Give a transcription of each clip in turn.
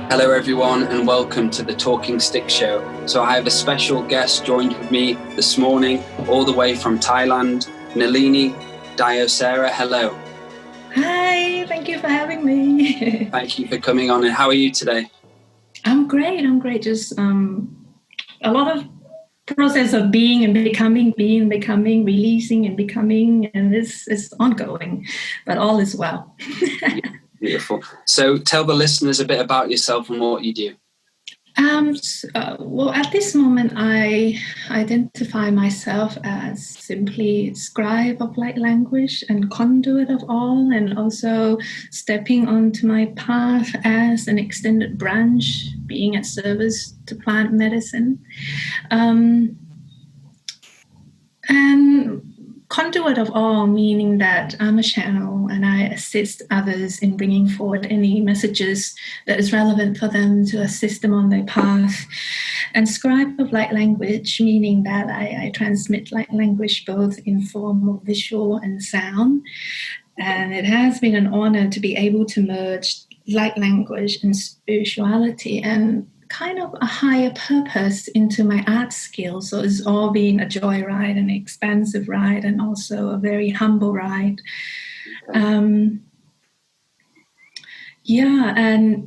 Hello everyone and welcome to the Talking Stick Show. So I have a special guest joined with me this morning, all the way from Thailand, Nalinee Diosara. Hello. Hi, thank you for having me. Thank you for coming on, and how are you today? I'm great. Just a lot of process of being and becoming, releasing and becoming, and this is ongoing, but all is well. Beautiful. So tell the listeners a bit about yourself and what you do. Well, at this moment, I identify myself as simply scribe of light language and conduit of all, and also stepping onto my path as an extended branch, being at service to plant medicine. And conduit of all, meaning that I'm a channel and I assist others in bringing forward any messages that is relevant for them to assist them on their path. And scribe of light language, meaning that I transmit light language both in form of visual and sound. And it has been an honor to be able to merge light language and spirituality and kind of a higher purpose into my art skills. So it's all been a joy ride, an expansive ride, and also a very humble ride. And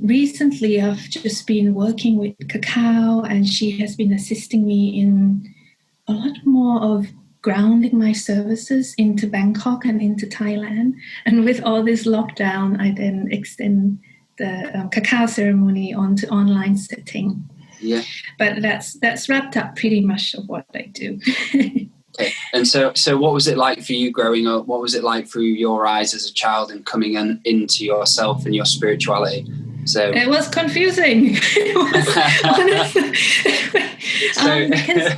recently I've just been working with Cacao, and she has been assisting me in a lot more of grounding my services into Bangkok and into Thailand. And with all this lockdown, I then extend the cacao ceremony onto online setting. Yeah. But that's wrapped up pretty much of what I do. Okay. And so what was it like for you growing up? What was it like through your eyes as a child and coming into yourself and your spirituality? So it was confusing. Because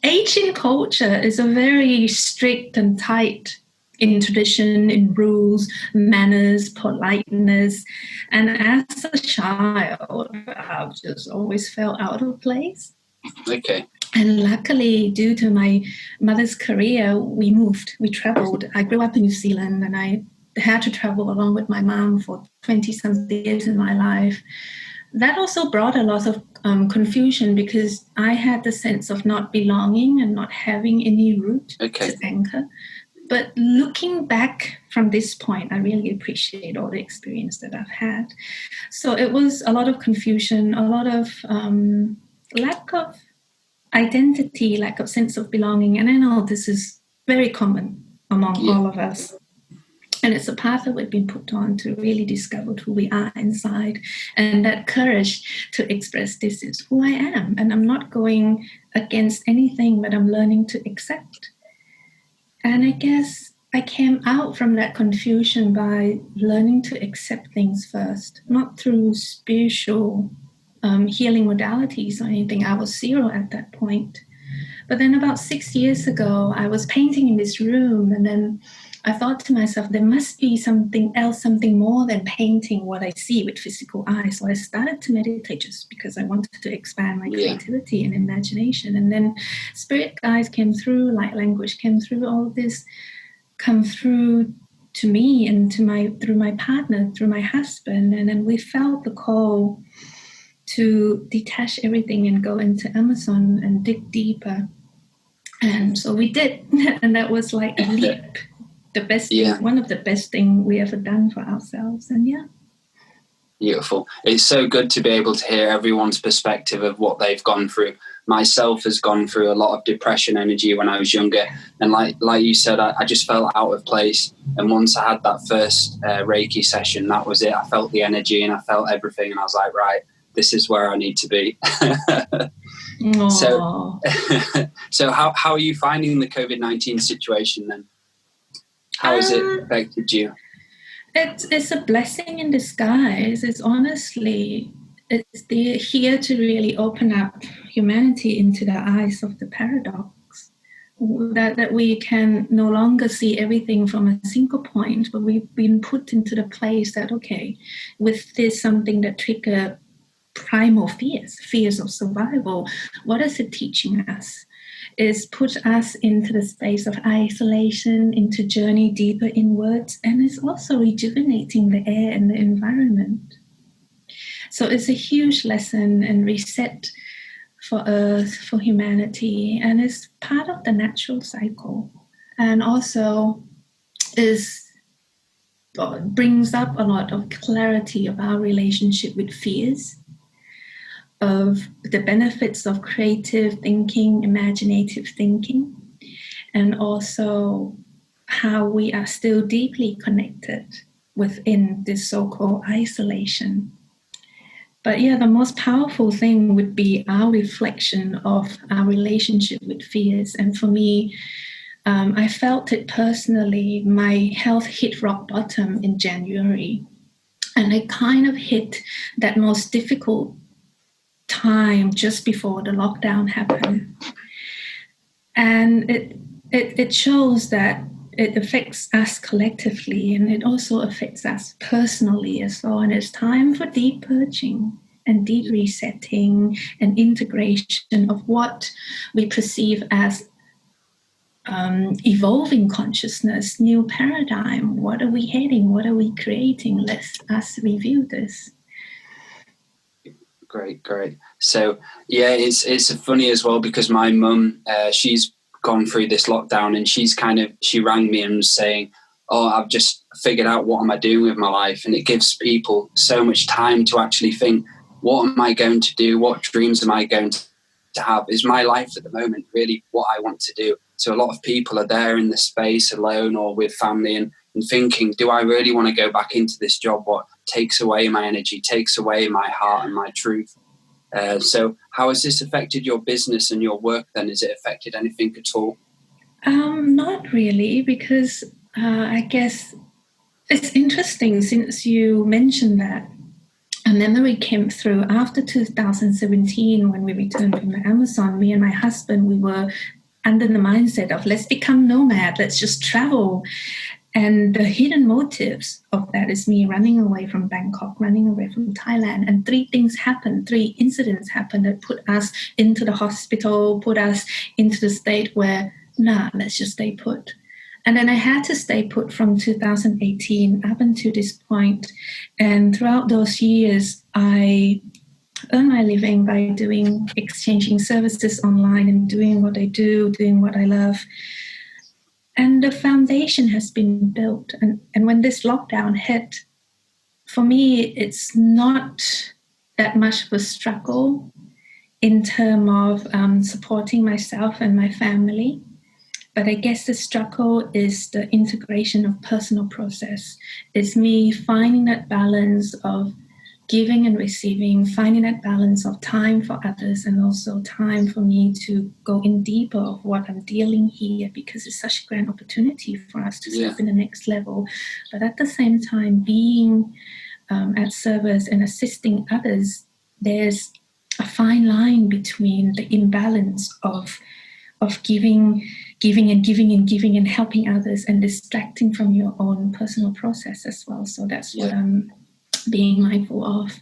Asian culture is a very strict and tight in tradition, in rules, manners, politeness. And as a child, I just always felt out of place. Okay. And luckily, due to my mother's career, we traveled. I grew up in New Zealand, and I had to travel along with my mom for 20-something years in my life. That also brought a lot of confusion, because I had the sense of not belonging and not having any root to anchor. But looking back from this point, I really appreciate all the experience that I've had. So it was a lot of confusion, a lot of lack of identity, lack of sense of belonging. And I know this is very common among all of us. And it's a path that we've been put on to really discover who we are inside, and that courage to express this is who I am. And I'm not going against anything, but I'm learning to accept. And I guess I came out from that confusion by learning to accept things first, not through spiritual healing modalities or anything. I was zero at that point. But then about 6 years ago, I was painting in this room, and then I thought to myself, there must be something else, something more than painting what I see with physical eyes. So I started to meditate just because I wanted to expand my creativity and imagination. And then spirit guides came through, light language came through, all this come through to me and through my partner, through my husband. And then we felt the call to detach everything and go into Amazon and dig deeper. And so we did. And that was like a leap. The best thing, one of the best things we ever done for ourselves. And Beautiful. It's so good to be able to hear everyone's perspective of what they've gone through. Myself has gone through a lot of depression energy when I was younger, and like you said, I just felt out of place. And once I had that first Reiki session, that was it. I felt the energy and I felt everything, and I was like, right, this is where I need to be. So how are you finding the COVID-19 situation then? How has it affected you? It's a blessing in disguise. It's here to really open up humanity into the eyes of the paradox. That we can no longer see everything from a single point, but we've been put into the place that, with this something that trigger primal fears of survival, what is it teaching us? Is put us into the space of isolation, into journey deeper inwards, and is also rejuvenating the air and the environment. So it's a huge lesson and reset for Earth, for humanity, and it's part of the natural cycle. And also brings up a lot of clarity of our relationship with fears, of the benefits of creative thinking, imaginative thinking, and also how we are still deeply connected within this so-called isolation. But yeah, the most powerful thing would be our reflection of our relationship with fears. And for me, I felt it personally. My health hit rock bottom in January. And I kind of hit that most difficult time just before the lockdown happened. And it shows that it affects us collectively, and it also affects us personally as well. And it's time for deep purging and deep resetting and integration of what we perceive as evolving consciousness, new paradigm. What are we heading? What are we creating? Let's us review this. Great. So yeah, it's funny as well, because my mum, she's gone through this lockdown, and she rang me and was saying, oh, I've just figured out what am I doing with my life. And it gives people so much time to actually think, what am I going to do? What dreams am I going to have? Is my life at the moment really what I want to do? So a lot of people are there in the space alone or with family and thinking, do I really want to go back into this job? What takes away my energy, takes away my heart and my truth? So how has this affected your business and your work then? Has it affected anything at all? Not really, because I guess it's interesting since you mentioned that. A memory came through after 2017 when we returned from the Amazon. Me and my husband, we were under the mindset of let's become nomad, let's just travel. And the hidden motives of that is me running away from Bangkok, running away from Thailand. And three incidents happened that put us into the hospital, put us into the state where, let's just stay put. And then I had to stay put from 2018 up until this point. And throughout those years, I earned my living by exchanging services online and doing what I do, doing what I love. And the foundation has been built. And when this lockdown hit, for me, it's not that much of a struggle in terms of supporting myself and my family. But I guess the struggle is the integration of personal process. It's me finding that balance of giving and receiving, finding that balance of time for others and also time for me to go in deeper of what I'm dealing here, because it's such a grand opportunity for us to step in the next level. But at the same time, being at service and assisting others, there's a fine line between the imbalance of giving and helping others and distracting from your own personal process as well. So that's what I'm being mindful of.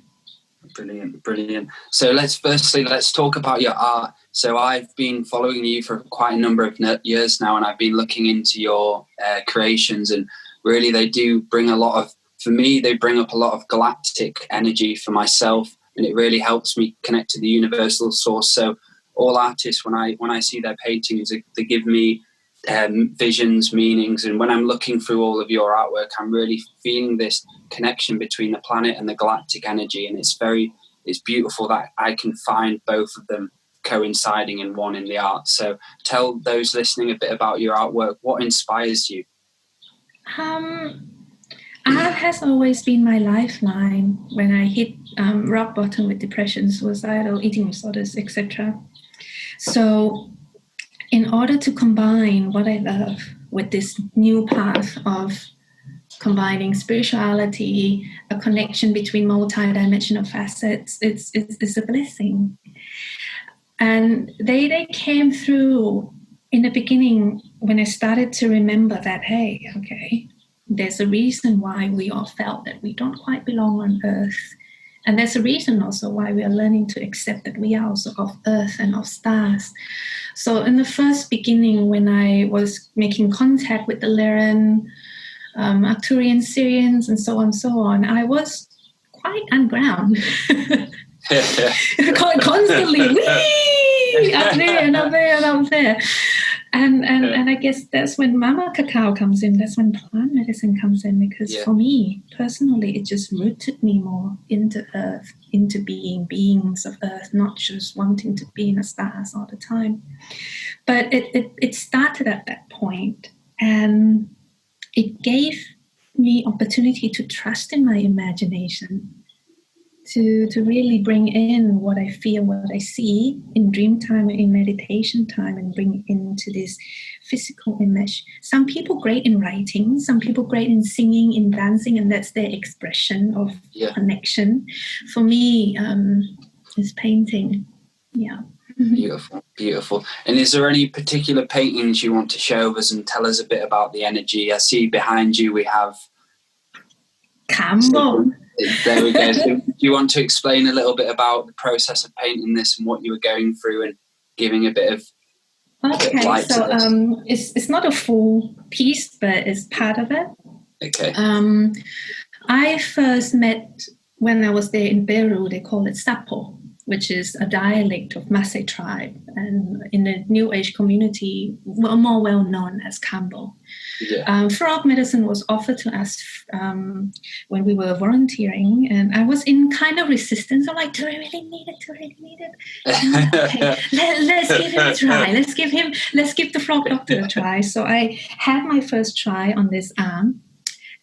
Brilliant. So let's talk about your art. So I've been following you for quite a number of years now, and I've been looking into your creations, and really they do bring they bring up a lot of galactic energy for myself, and it really helps me connect to the universal source. So all artists, when I see their paintings, they give me visions, meanings, and when I'm looking through all of your artwork, I'm really feeling this connection between the planet and the galactic energy, and it's beautiful that I can find both of them coinciding in one in the art. So tell those listening a bit about your artwork. What inspires you? Art has always been my lifeline when I hit rock bottom with depression, suicidal, eating disorders, etc. So in order to combine what I love with this new path of combining spirituality, a connection between multi-dimensional facets, it's a blessing. And they came through in the beginning when I started to remember that, hey, okay, there's a reason why we all felt that we don't quite belong on Earth. And there's a reason also why we are learning to accept that we are also of Earth and of stars. So in the first beginning, when I was making contact with the Lyran, Arcturian Syrians, and so on, I was on ground. Constantly, wee, up there and up there and up there. And I guess that's when Mama Cacao comes in. That's when plant medicine comes in, because for me personally, it just rooted me more into earth, into being beings of earth, not just wanting to be in the stars all the time. But it started at that point, and it gave me opportunity to trust in my imagination, to really bring in what I feel, what I see in dream time, in meditation time, and bring into this physical image. Some people great in writing, some people great in singing, in dancing, and that's their expression of connection. For me, it's painting. Yeah. Beautiful. And is there any particular paintings you want to show us and tell us a bit about the energy? I see behind you we have Cambo. There we go. So do you want to explain a little bit about the process of painting this and what you were going through and giving a bit of light to this? It's not a full piece, but it's part of it. Okay. I first met when I was there in Peru. They call it Sapo, which is a dialect of Maasai tribe, and in the New Age community, more well known as Kambo. Yeah. Frog medicine was offered to us when we were volunteering, and I was in kind of resistance. I'm like, do I really need it? Okay, let's give him a try. Let's give the frog doctor a try. So I had my first try on this arm.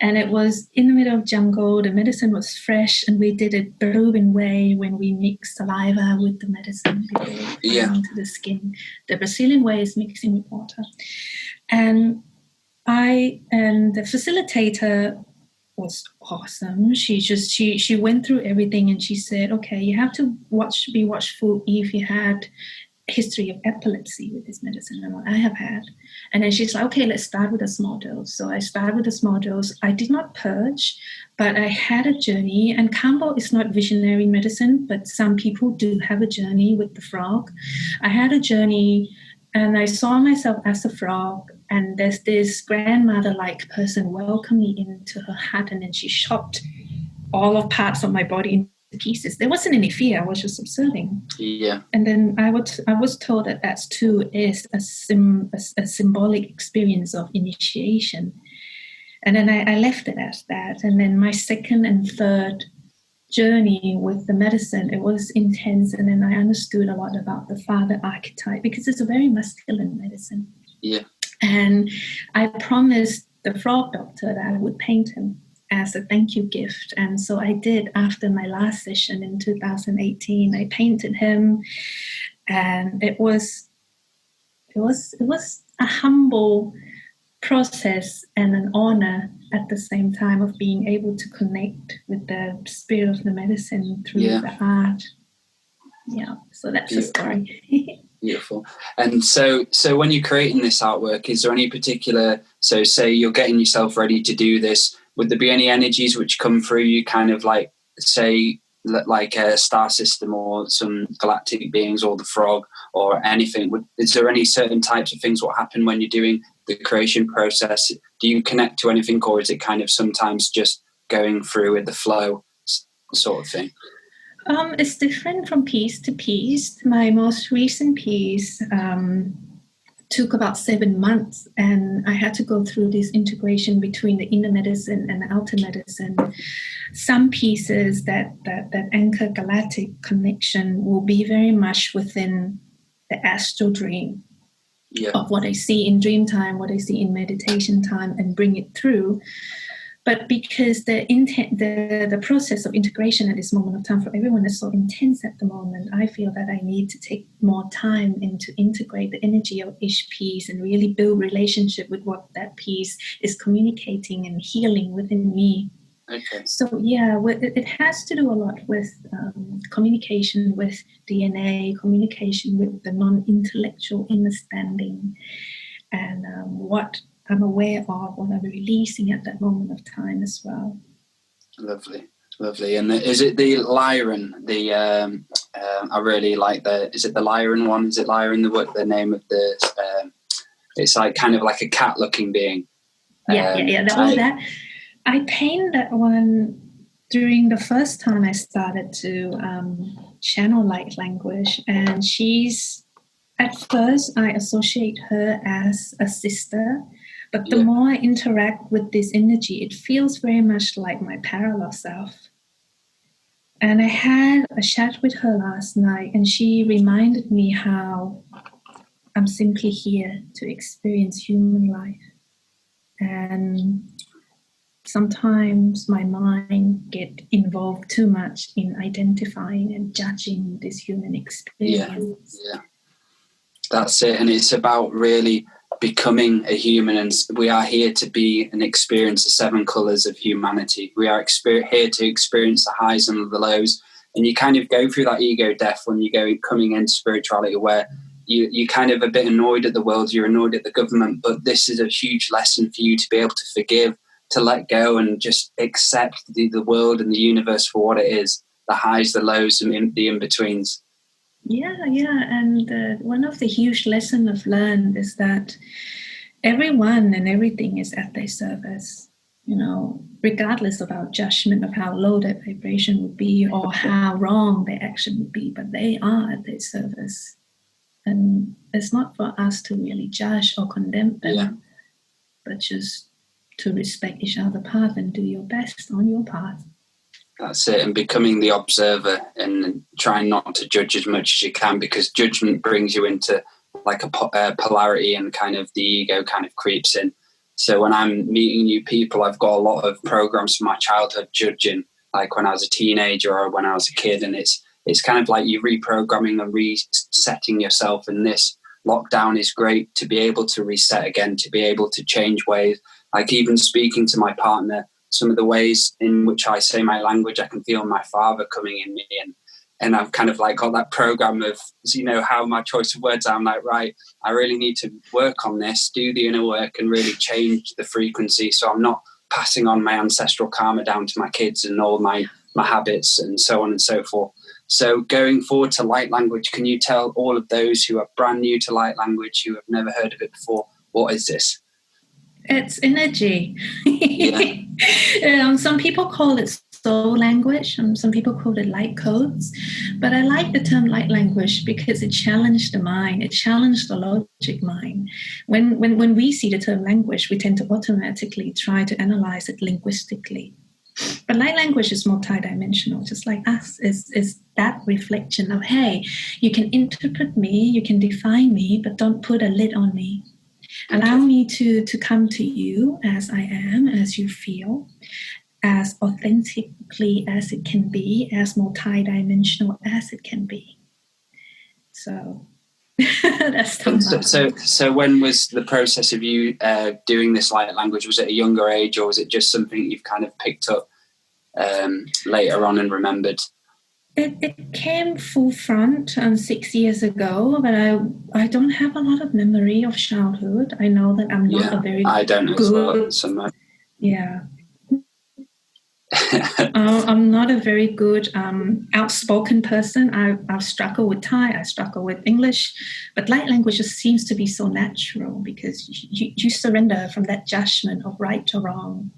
And it was in the middle of jungle. The medicine was fresh, and we did it Peruvian way when we mix saliva with the medicine before putting into the skin. The Brazilian way is mixing with water. And the facilitator was awesome. She went through everything, and she said, okay, you have to be watchful if you had history of epilepsy with this medicine, and what I have had. And then she's like, okay, let's start with a small dose. So I started with a small dose. I did not purge, but I had a journey. And Kambo is not visionary medicine, but some people do have a journey with the frog. I had a journey, and I saw myself as a frog, and there's this grandmother-like person welcome me into her hut, and then she chopped all of parts of my body into pieces. There wasn't any fear. I was just observing. Yeah. And then I was told that too is a symbolic experience of initiation. And then I left it as that. And then my second and third journey with the medicine, it was intense. And then I understood a lot about the father archetype, because it's a very masculine medicine. Yeah. And I promised the frog doctor that I would paint him as a thank you gift. And so I did. After my last session in 2018, I painted him, and it was a humble process and an honor at the same time of being able to connect with the spirit of the medicine through the art. Yeah, so that's the story. Beautiful. And so when you're creating this artwork, is there any particular, so say you're getting yourself ready to do this, would there be any energies which come through you, kind of like, say, like a star system or some galactic beings or the frog or anything? Is there any certain types of things what happen when you're doing the creation process? Do you connect to anything, or is it kind of sometimes just going through with the flow sort of thing? It's different from piece to piece. My most recent piece took about 7 months, and I had to go through this integration between the inner medicine and the outer medicine. Some pieces that anchor galactic connection will be very much within the astral dream of what I see in dream time, what I see in meditation time, and bring it through. But because the process of integration at this moment of time for everyone is so intense at the moment, I feel that I need to take more time to integrate the energy of each piece and really build relationship with what that piece is communicating and healing within me. Okay. So it has to do a lot with communication with DNA, communication with the non-intellectual understanding, and what I'm aware of, what I'm releasing at that moment of time as well. Lovely. And is it the Lyran? I really like is it the Lyran one? Is it Lyran, the name of the, it's like kind of like a cat looking being. That. I paint that one during the first time I started to channel light language, and she's, at first I associate her as a sister, but the more I interact with this energy, it feels very much like my parallel self. And I had a chat with her last night, and she reminded me how I'm simply here to experience human life. And sometimes my mind get involved too much in identifying and judging this human experience. Yeah. That's it. And it's about really becoming a human. And we are here to be and experience the 7 colours of humanity. We are here to experience the highs and the lows. And you kind of go through that ego death when you go coming into spirituality, where you kind of a bit annoyed at the world, you're annoyed at the government, but this is a huge lesson for you to be able to forgive, to let go and just accept the world and the universe for what it is, the highs, the lows, and the in-betweens. Yeah. And one of the huge lessons I've learned is that everyone and everything is at their service, regardless of our judgment of how low that vibration would be or how wrong their action would be, but they are at their service. And it's not for us to really judge or condemn them, but just to respect each other's path and do your best on your path. That's it, and becoming the observer and trying not to judge as much as you can, because judgment brings you into like a polarity, and kind of the ego kind of creeps in. So when I'm meeting new people, I've got a lot of programs from my childhood judging, like when I was a teenager or when I was a kid, and it's kind of like you reprogramming and resetting yourself. And this lockdown is great to be able to reset again, to be able to change ways. Like even speaking to my partner, some of the ways in which I say my language, I can feel my father coming in me, and I've kind of like got that program of, how my choice of words are. I'm like, right, I really need to work on this, do the inner work and really change the frequency. So I'm not passing on my ancestral karma down to my kids and all my habits and so on and so forth. So going forward to light language, can you tell all of those who are brand new to light language, who have never heard of it before, what is this? It's energy. Some people call it soul language, and some people call it light codes. But I like the term light language because it challenged the mind. It challenged the logic mind. When we see the term language, we tend to automatically try to analyze it linguistically. But light language is multidimensional, just like us. Is that reflection of, hey, you can interpret me, you can define me, but don't put a lid on me. Allow me to come to you as I am, as you feel, as authentically as it can be, as multidimensional as it can be. So that's the So when was the process of you doing this light language? Was it a younger age, or was it just something you've kind of picked up later on and remembered? It came full front 6 years ago, but I don't have a lot of memory of childhood. I know that I'm not a very I don't know good. as well, I'm not a very good outspoken person. I've struggled with Thai, I struggle with English, but light language just seems to be so natural because you surrender from that judgment of right or wrong,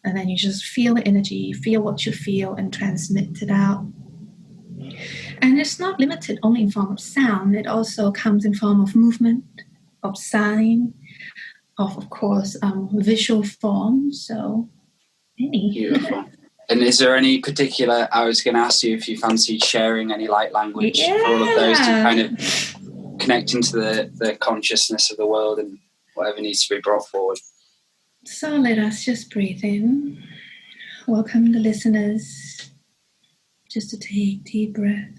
and then you just feel the energy, feel what you feel, and transmit it out. And it's not limited only in form of sound. It also comes in form of movement, of sign, of course, visual form. So, Beautiful. And is there any particular, I was going to ask you if you fancied sharing any light language for all of those to kind of connect into the consciousness of the world and whatever needs to be brought forward. So let us just breathe in. Welcome the listeners just to take deep breath.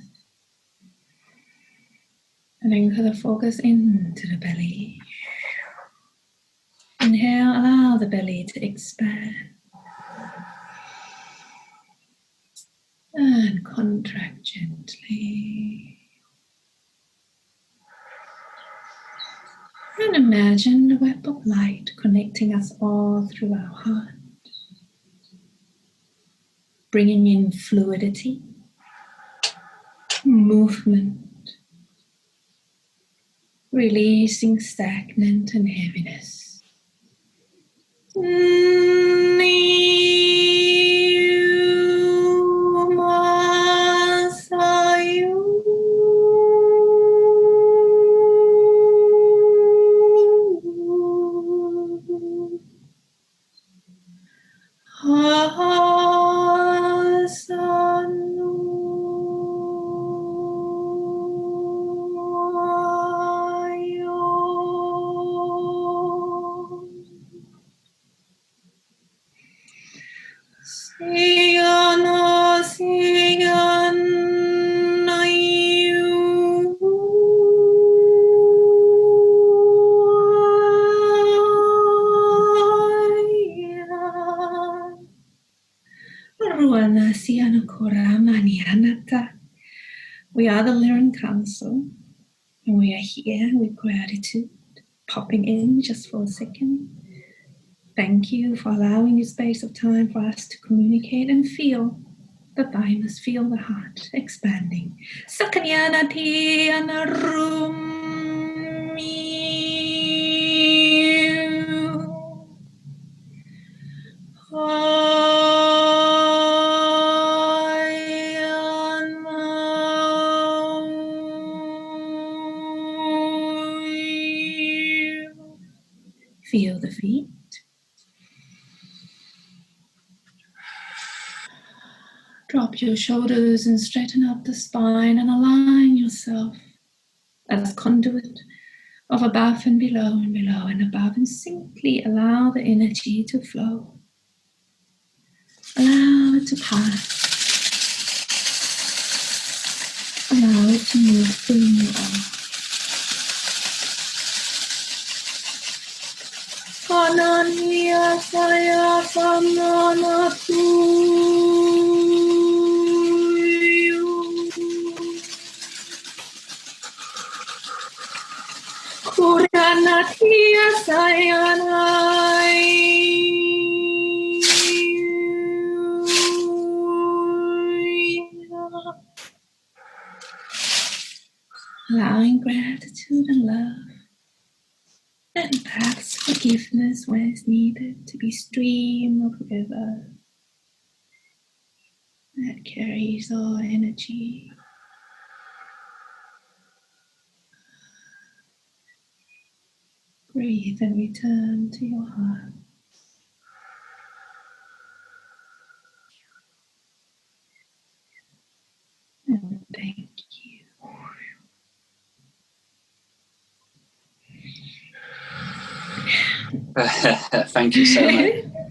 And anchor the focus into the belly. Inhale, allow the belly to expand. And contract gently. And imagine the web of light connecting us all through our heart. Bringing in fluidity, movement, releasing stagnant and heaviness. We are the Lyran Council, and we are here with gratitude, popping in just for a second. Thank you for allowing this space of time for us to communicate and feel the thymus, feel the heart expanding. Sakanyanati anarum. Feel the feet. Drop your shoulders and straighten up the spine and align yourself as conduit of above and below and above, and simply allow the energy to flow. Allow it to pass. Allow it to move through you all. Ananiya saya samanatu. Kuranatiya sayanai. Allowing gratitude and love, and perhaps forgiveness where it's needed to be stream of river that carries all energy. Breathe and return to your heart. And thank you. Thank you so much.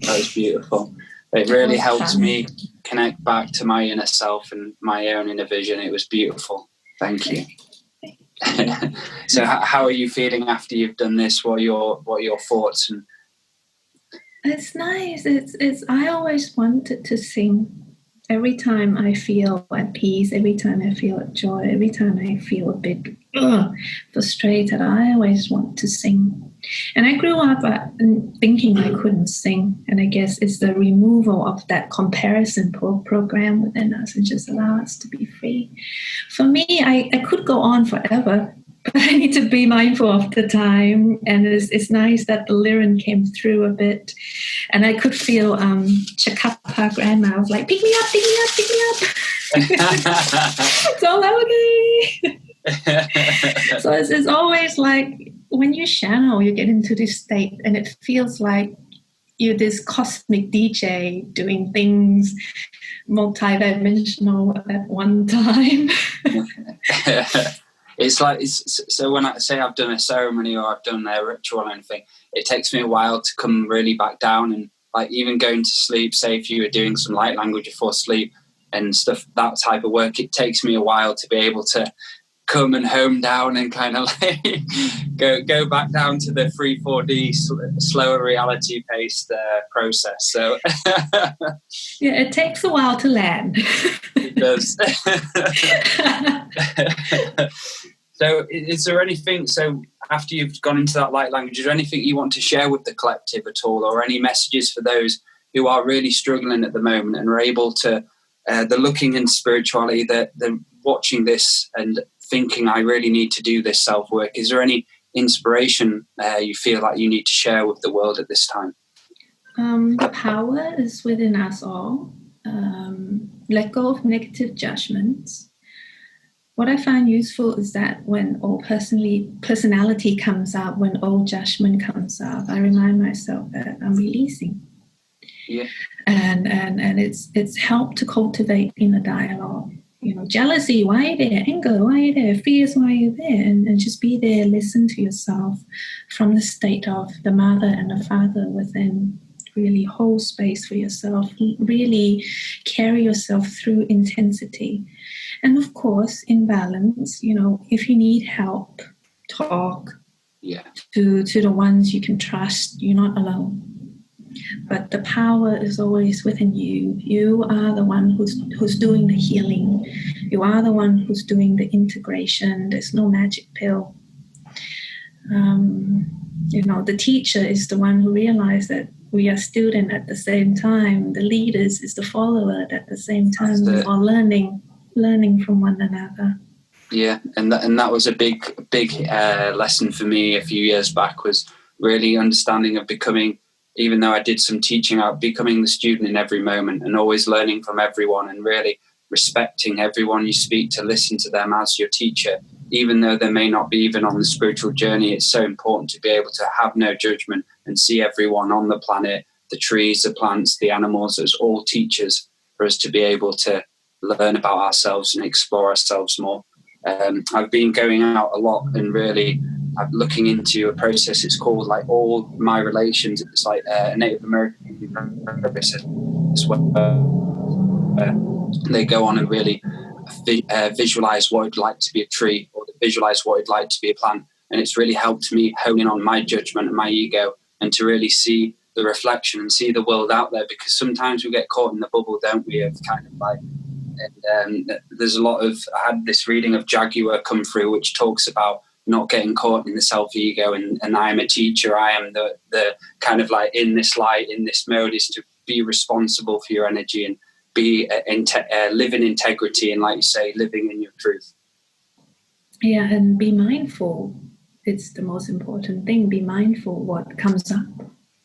That was beautiful. It really helped me connect back to my inner self and my own inner vision. It was beautiful. Thank you. So how are you feeling after you've done this? What are your thoughts? And it's nice. It's I always wanted to sing. Every time I feel at peace, every time I feel at joy, every time I feel a bit frustrated, I always want to sing. And I grew up thinking I couldn't sing. And I guess it's the removal of that comparison program within us and just allow us to be free. For me, I could go on forever, but I need to be mindful of the time. And it's nice that the Lyran came through a bit. And I could feel Chakapa grandma was like, pick me up, pick me up, pick me up. So I'm like, okay. So it's always like when you channel, you get into this state and it feels like you're this cosmic DJ doing things multi-dimensional at one time. So when I say I've done a ceremony or I've done a ritual or anything, it takes me a while to come really back down, and like even going to sleep, say if you were doing some light language before sleep and stuff, that type of work, it takes me a while to be able to come and home down and kind of like go back down to the 3-4D slower reality paced process. So yeah, it takes a while to land. It does. So is there anything, so after you've gone into that light language, is there anything you want to share with the collective at all, or any messages for those who are really struggling at the moment and are able to, they're looking in spirituality, they're watching this and thinking, I really need to do this self-work. Is there any inspiration you feel like you need to share with the world at this time? The power is within us all. Let go of negative judgments. What I find useful is that when old personality comes up, when old judgment comes up, I remind myself that I'm releasing. Yeah. And it's helped to cultivate inner dialogue. You know, jealousy, why are you there? Anger, why are you there? Fears, why are you there? And just be there, listen to yourself from the state of the mother and the father within. Really hold space for yourself, really carry yourself through intensity. And of course, in balance, you know, if you need help, talk to the ones you can trust. You're not alone. But the power is always within you. You are the one who's doing the healing. You are the one who's doing the integration. There's no magic pill. The teacher is the one who realized that we are student at the same time. The leaders is the follower at the same time. We are learning from one another. Yeah, and that was a big lesson for me a few years back, was really understanding of becoming, even though I did some teaching out, becoming the student in every moment and always learning from everyone and really respecting everyone you speak to, listen to them as your teacher. Even though they may not be even on the spiritual journey, it's so important to be able to have no judgment and see everyone on the planet, the trees, the plants, the animals, as all teachers, for us to be able to learn about ourselves and explore ourselves more. I've been going out a lot and really looking into a process. It's called like All My Relations. It's like a Native American process as well. They go on and really visualize what it'd like to be a tree, or visualize what it'd like to be a plant. And it's really helped me hone in on my judgment and my ego, and to really see the reflection and see the world out there, because sometimes we get caught in the bubble, don't we, of kind of like, and there's a lot of, I had this reading of Jaguar come through which talks about not getting caught in the self-ego, and I am a teacher, I am the kind of like in this light, in this mode, is to be responsible for your energy and be live in integrity, and like you say, living in your truth. Yeah, and be mindful. It's the most important thing. Be mindful what comes up,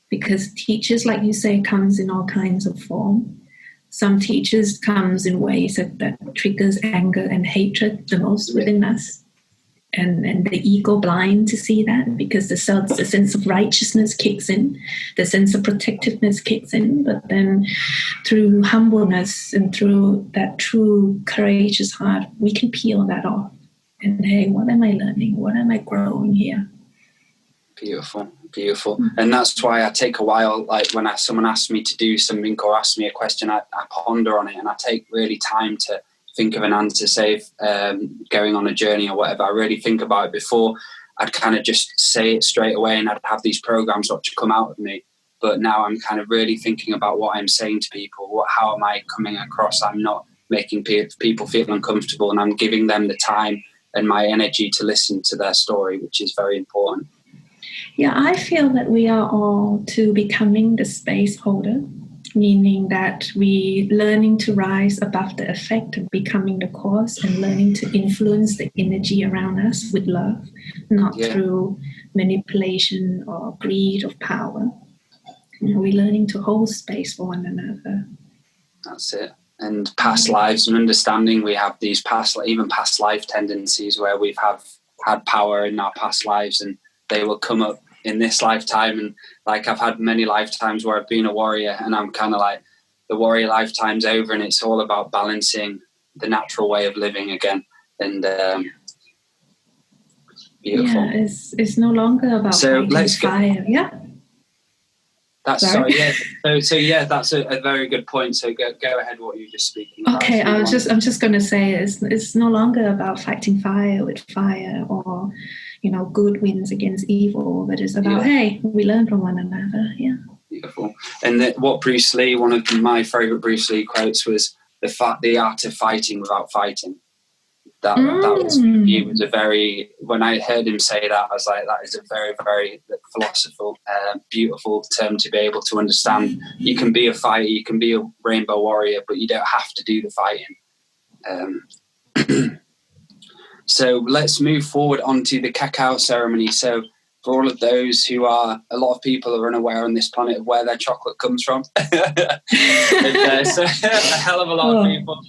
because teachers, like you say, comes in all kinds of form. Some teachers comes in ways that triggers anger and hatred the most within us. And the ego blind to see that, because the sense of righteousness kicks in, the sense of protectiveness kicks in. But then through humbleness and through that true courageous heart, we can peel that off. And hey, what am I learning? What am I growing here? Beautiful. And that's why I take a while, like when someone asks me to do something or asks me a question, I ponder on it, and I take really time to think of an answer. Say if going on a journey or whatever, I really think about it before I'd kind of just say it straight away, and I'd have these programs which come out of me. But now I'm kind of really thinking about what I'm saying to people, how am I coming across? I'm not making people feel uncomfortable, and I'm giving them the time and my energy to listen to their story, which is very important. Yeah, I feel that we are all to becoming the space holder, meaning that we learning to rise above the effect of becoming the cause, and learning to influence the energy around us with love, not through manipulation or greed of power. We're learning to hold space for one another. That's it. And past lives and understanding, we have these past life tendencies where we've had power in our past lives, and they will come up in this lifetime. And like I've had many lifetimes where I've been a warrior, and I'm kind of like, the warrior lifetime's over, and it's all about balancing the natural way of living again. And beautiful. Yeah, it's no longer about fighting fire. Yeah. That's sorry. Yeah. So yeah, that's a very good point. So go ahead. What you were just speaking about. Okay, I'm just going to say it's no longer about fighting fire with fire, or good wins against evil, but it's about hey, we learn from one another. Yeah. Beautiful. And what Bruce Lee, one of my favorite Bruce Lee quotes was the art of fighting without fighting. That was, he was a very, when I heard him say that, I was like, that is a very, very philosophical, beautiful term to be able to understand. You can be a fighter, you can be a rainbow warrior, but you don't have to do the fighting. So let's move forward onto the cacao ceremony. So for all of those who are, a lot of people are unaware on this planet of where their chocolate comes from. So a hell of a lot of people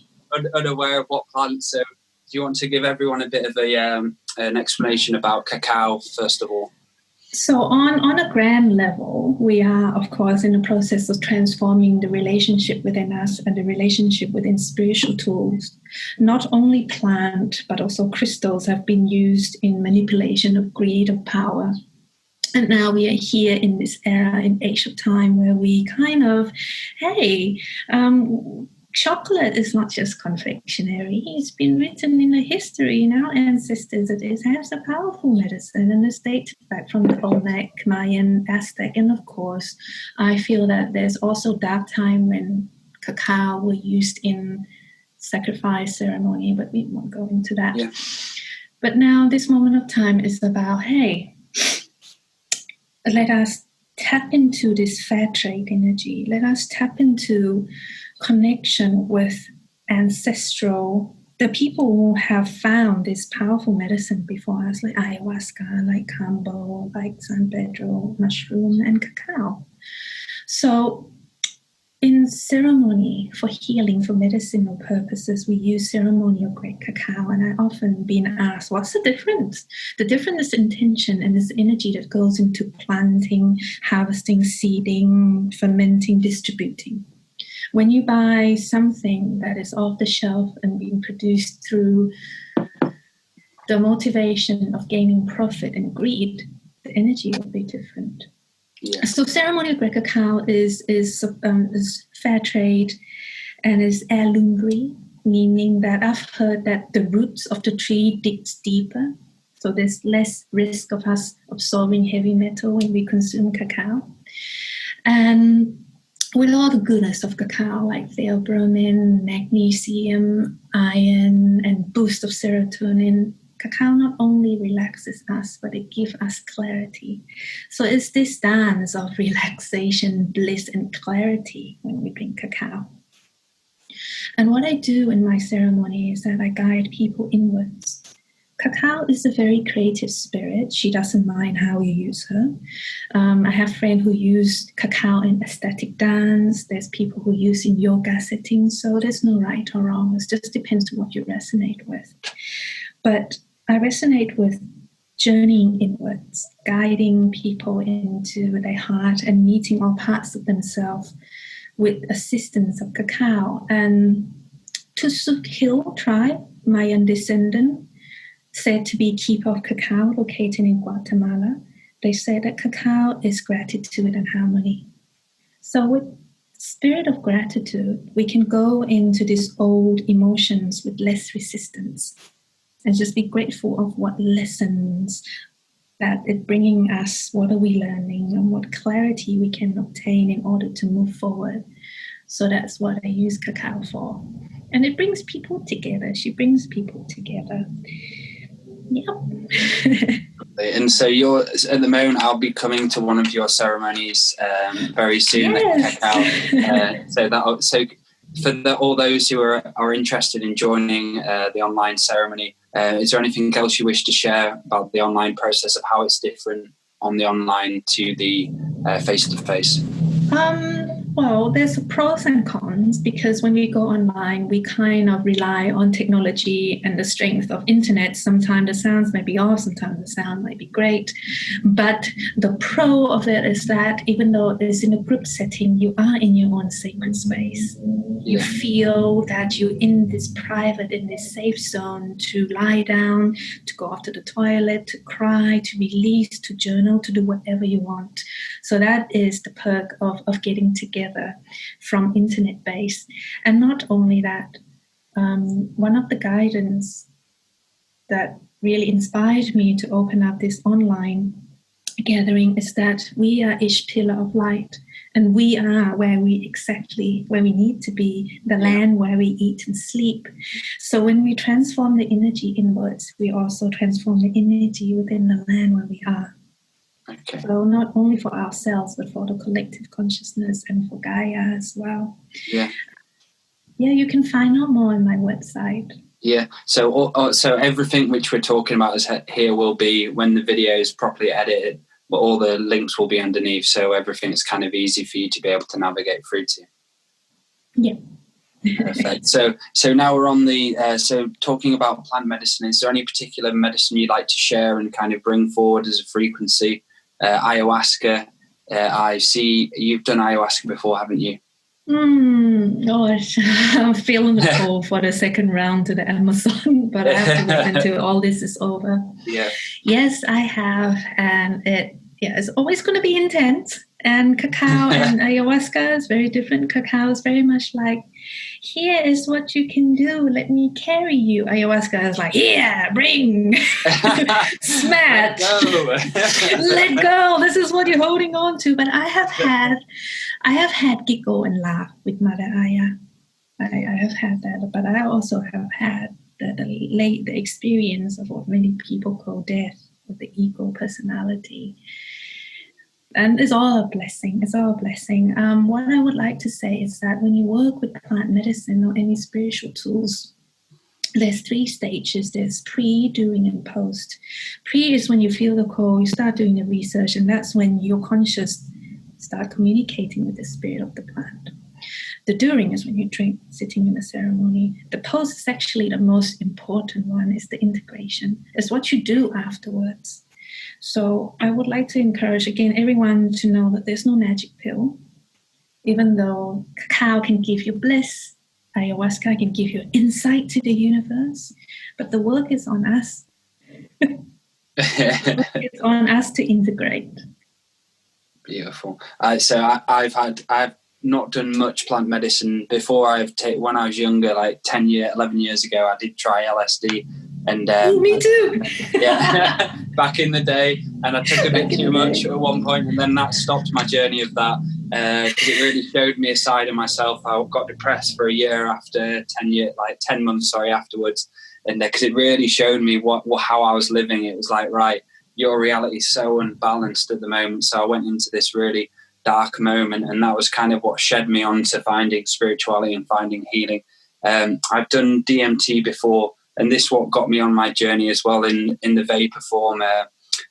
unaware of what plants. So do you want to give everyone a bit of an explanation about cacao, first of all? So on a grand level, we are, of course, in the process of transforming the relationship within us and the relationship within spiritual tools. Not only plant, but also crystals have been used in manipulation of greed, of power. And now we are here in this era, in age of time, where we kind of, chocolate is not just confectionery. It's been written in the history in our ancestors that it has a powerful medicine, and it's dated back from the Olmec, Mayan, Aztec, and of course, I feel that there's also that time when cacao were used in sacrifice ceremony, but we won't go into that. Yeah. But now this moment of time is about, hey, let us tap into this fair trade energy. Let us tap into connection with the people who have found this powerful medicine before us, like ayahuasca, like cambo, like San Pedro, mushroom, and cacao. So in ceremony for healing, for medicinal purposes, we use ceremonial grade cacao, and I often been asked, what's the difference? The difference is intention and this energy that goes into planting, harvesting, seeding, fermenting, distributing. When you buy something that is off the shelf and being produced through the motivation of gaining profit and greed, the energy will be different. Yeah. So ceremonial grade cacao is fair trade and is heirloom-free, meaning that I've heard that the roots of the tree digs deeper, so there's less risk of us absorbing heavy metal when we consume cacao. And with all the goodness of cacao, like theobromine, magnesium, iron, and boost of serotonin, cacao not only relaxes us, but it gives us clarity. So it's this dance of relaxation, bliss, and clarity when we drink cacao. And what I do in my ceremony is that I guide people inwards. Cacao is a very creative spirit. She doesn't mind how you use her. I have friends who use cacao in aesthetic dance. There's people who use in yoga settings. So there's no right or wrong. It just depends on what you resonate with. But I resonate with journeying inwards, guiding people into their heart and meeting all parts of themselves with assistance of cacao. And Tusuk Hill tribe, Mayan descendant, said to be keeper of cacao, located in Guatemala. They say that cacao is gratitude and harmony. So with spirit of gratitude, we can go into these old emotions with less resistance and just be grateful of what lessons that it's bringing us, what are we learning, and what clarity we can obtain in order to move forward. So that's what I use cacao for. And it brings people together. She brings people together. Yep. And so you're at the moment, I'll be coming to one of your ceremonies very soon. Yes. Cacao. So for all those who are interested in joining the online ceremony, is there anything else you wish to share about the online process of how it's different on the online to the face-to-face? Well, there's pros and cons, because when we go online, we kind of rely on technology and the strength of internet. Sometimes the sounds may be off, sometimes the sound might be great. But the pro of it is that even though it's in a group setting, you are in your own sacred space. You feel that you're in this private, in this safe zone to lie down, to go off to the toilet, to cry, to release, to journal, to do whatever you want. So that is the perk of getting together from internet base. And not only that, one of the guidance that really inspired me to open up this online gathering is that we are each pillar of light, and we are where we need to be, the land where we eat and sleep. So when we transform the energy inwards, we also transform the energy within the land where we are. Okay. So not only for ourselves, but for the collective consciousness and for Gaia as well. Yeah. Yeah, you can find out more on my website. Yeah. So everything which we're talking about here will be, when the video is properly edited, but all the links will be underneath. So everything's kind of easy for you to be able to navigate through to. Yeah. Perfect. So now we're on the talking about plant medicine. Is there any particular medicine you'd like to share and kind of bring forward as a frequency? Ayahuasca. I see you've done ayahuasca before, haven't you? Gosh, I'm feeling the call for the second round to the Amazon, but I have to wait until all this is over. Yeah. Yes, I have, and it's always going to be intense. And cacao and ayahuasca is very different. Cacao is very much like, here is what you can do. Let me carry you. Ayahuasca is like, yeah, bring, smash, let go. This is what you're holding on to. But I have had giggle and laugh with Mother Aya. I have had that, but I also have had the experience of what many people call death of the ego personality. And it's all a blessing. It's all a blessing. What I would like to say is that when you work with plant medicine or any spiritual tools, there's 3 stages. There's pre, during, and post. Pre is when you feel the call, you start doing the research, and that's when your conscious start communicating with the spirit of the plant. The during is when you drink, sitting in a ceremony. The post is actually the most important one, is the integration. It's what you do afterwards. So I would like to encourage, again, everyone to know that there's no magic pill. Even though cacao can give you bliss, ayahuasca can give you insight to the universe, but the work is on us. It's on us to integrate. Beautiful. So I've not done much plant medicine before. When I was younger, like 11 years ago, I did try LSD. And me too. Yeah, back in the day, and I took a bit too much at one point, and then that stopped my journey of that, because it really showed me a side of myself. I got depressed for a year after 10 months afterwards, and because it really showed me how I was living. It was like, right, your reality is so unbalanced at the moment. So I went into this really dark moment, and that was kind of what shed me on to finding spirituality and finding healing. I've done DMT before, and this what got me on my journey as well in the vapor form.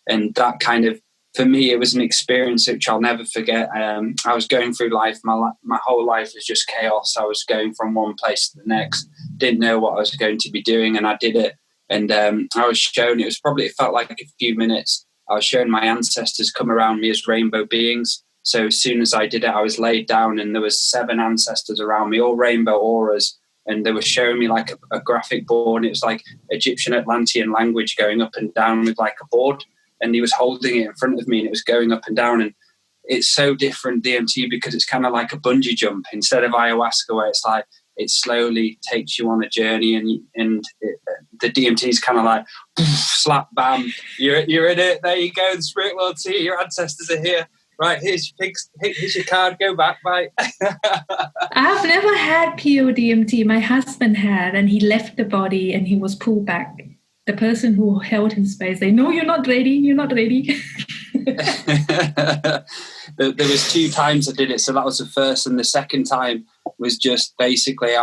And that kind of, for me, it was an experience which I'll never forget. I was going through life. My whole life was just chaos. I was going from one place to the next, didn't know what I was going to be doing, and I did it. And I was shown, it felt like a few minutes. I was shown my ancestors come around me as rainbow beings. So as soon as I did it, I was laid down, and there was 7 ancestors around me, all rainbow auras. And they were showing me like a graphic board. It was like Egyptian Atlantean language going up and down with like a board. And he was holding it in front of me, and it was going up and down. And it's so different, DMT, because it's kind of like a bungee jump instead of ayahuasca, where it's like it slowly takes you on a journey. The DMT is kind of like slap, bam, you're in it. There you go. The spirit world, see, your ancestors are here. Right, here's your card, go back, bye. I've never had pure DMT. My husband had, and he left the body and he was pulled back. The person who held him space, they know you're not ready. There was 2 times I did it, so that was the first, and the second time was just basically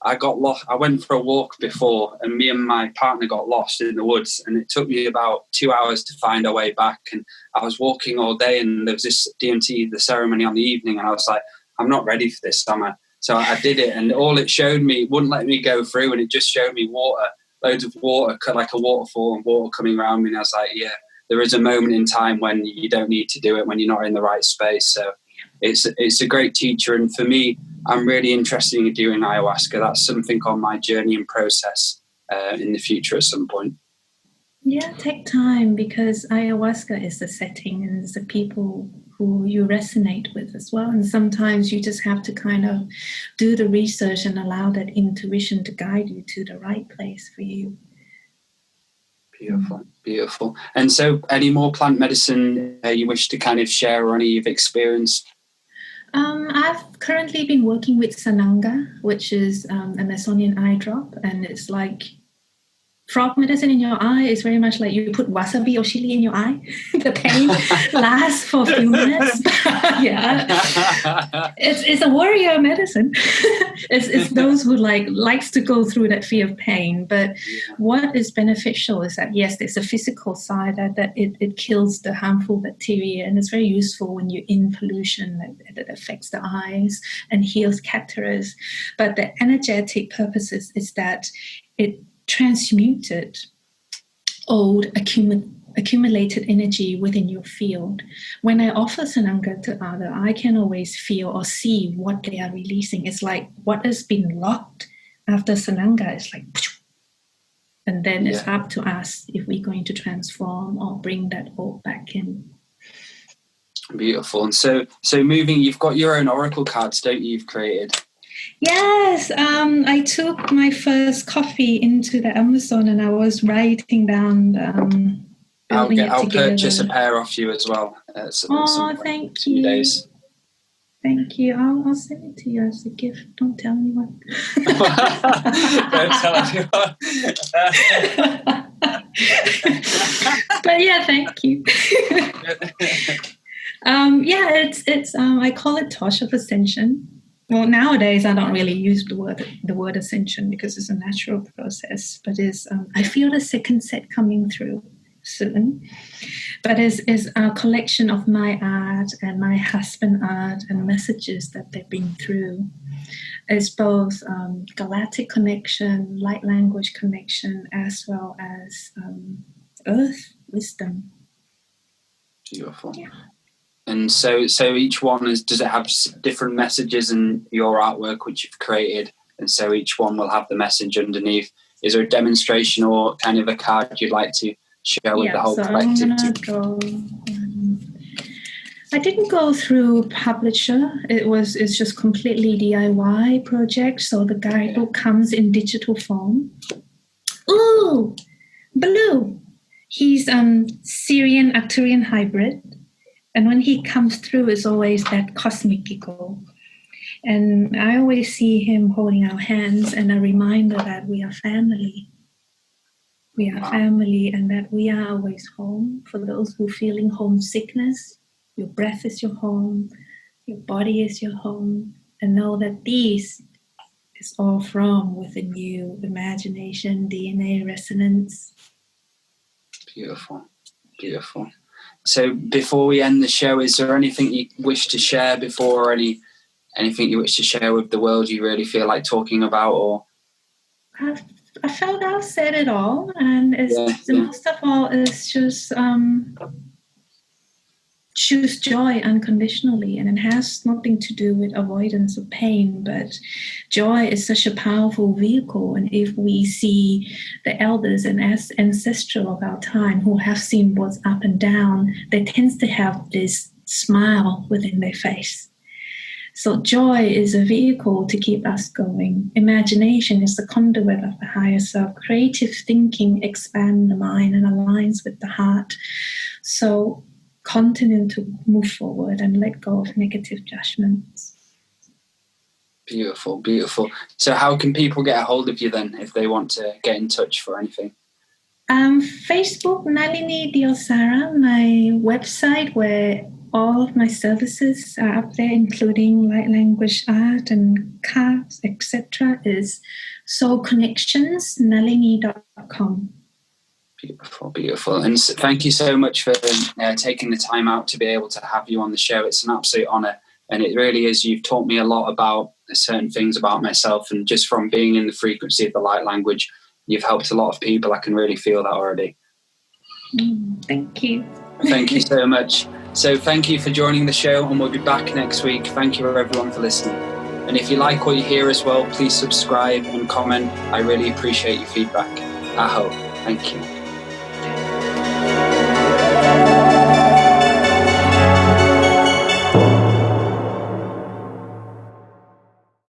I got lost. I went for a walk before, and me and my partner got lost in the woods, and it took me about 2 hours to find our way back. And I was walking all day, and there was this DMT, the ceremony on the evening, and I was like, I'm not ready for this summer. So I did it, and all it showed me, wouldn't let me go through, and it just showed me water, loads of water, like a waterfall, and water coming around me. And I was like, yeah, there is a moment in time when you don't need to do it, when you're not in the right space. So it's a great teacher. And for me, I'm really interested in doing ayahuasca. That's something on my journey and process in the future at some point. Yeah, take time, because ayahuasca is the setting and it's the people who you resonate with as well. And sometimes you just have to kind of do the research and allow that intuition to guide you to the right place for you. Beautiful, beautiful. And so any more plant medicine you wish to kind of share, or any you've experienced? I've currently been working with Sananga, which is a Amazonian eye drop, and it's like frog medicine in your eye. Is very much like you put wasabi or chili in your eye. The pain lasts for a few minutes. Yeah, it's a warrior medicine. It's those who likes to go through that fear of pain. But what is beneficial is that, yes, there's a physical side that it kills the harmful bacteria, and it's very useful when you're in pollution that affects the eyes and heals cataracts. But the energetic purposes is that it transmuted old accumulated energy within your field. When I offer Sananga to others, I can always feel or see what they are releasing. It's like what has been locked after Sananga is like, and then it's up to us if we're going to transform or bring that old back in. Beautiful. And so moving, you've got your own oracle cards, don't you? You've created. Yes, I took my first coffee into the Amazon and I was writing down. I'll purchase a pair off you as well. Thank you. Days. Thank you. I'll send it to you as a gift. Don't tell anyone. Don't tell anyone. But yeah, thank you. It's I call it Torch of Ascension. Well, nowadays I don't really use the word ascension because it's a natural process. But I feel the second set coming through soon. But is a collection of my art and my husband's art and messages that they've been through. It's both galactic connection, light language connection, as well as earth wisdom. Beautiful. Yeah. And so each one does it have different messages in your artwork which you've created? And so each one will have the message underneath. Is there a demonstration or kind of a card you'd like to share with the whole collective? I didn't go through publisher. It's just completely DIY project. So the guidebook comes in digital form. Ooh, Blue. He's Syrian Arcturian hybrid. And when he comes through, it's always that cosmic giggle. And I always see him holding our hands and a reminder that we are family. We are family and that we are always home. For those who are feeling homesickness, your breath is your home, your body is your home. And know that these is all from within you, imagination, DNA resonance. Beautiful, beautiful. So before we end the show, is there anything you wish to share before, or anything you wish to share with the world you really feel like talking about? Or I felt I've said it all, and most of all is just choose joy unconditionally, and it has nothing to do with avoidance of pain, but joy is such a powerful vehicle. And if we see the elders and ancestral of our time who have seen what's up and down, they tend to have this smile within their face. So joy is a vehicle to keep us going. Imagination is the conduit of the higher self. Creative thinking expands the mind and aligns with the heart. So continue to move forward and let go of negative judgments. Beautiful, beautiful. So how can people get a hold of you then if they want to get in touch for anything? Facebook, Nalinee Diosara, my website where all of my services are up there, including light language art and cards, etc., is soulconnections.nalinee.com. Beautiful, beautiful. And thank you so much for taking the time out to be able to have you on the show. It's an absolute honour. And it really is. You've taught me a lot about certain things about myself. And just from being in the frequency of the light language, you've helped a lot of people. I can really feel that already. Thank you. Thank you so much. So thank you for joining the show, and we'll be back next week. Thank you everyone for listening. And if you like what you hear as well, please subscribe and comment. I really appreciate your feedback. Aho. Thank you.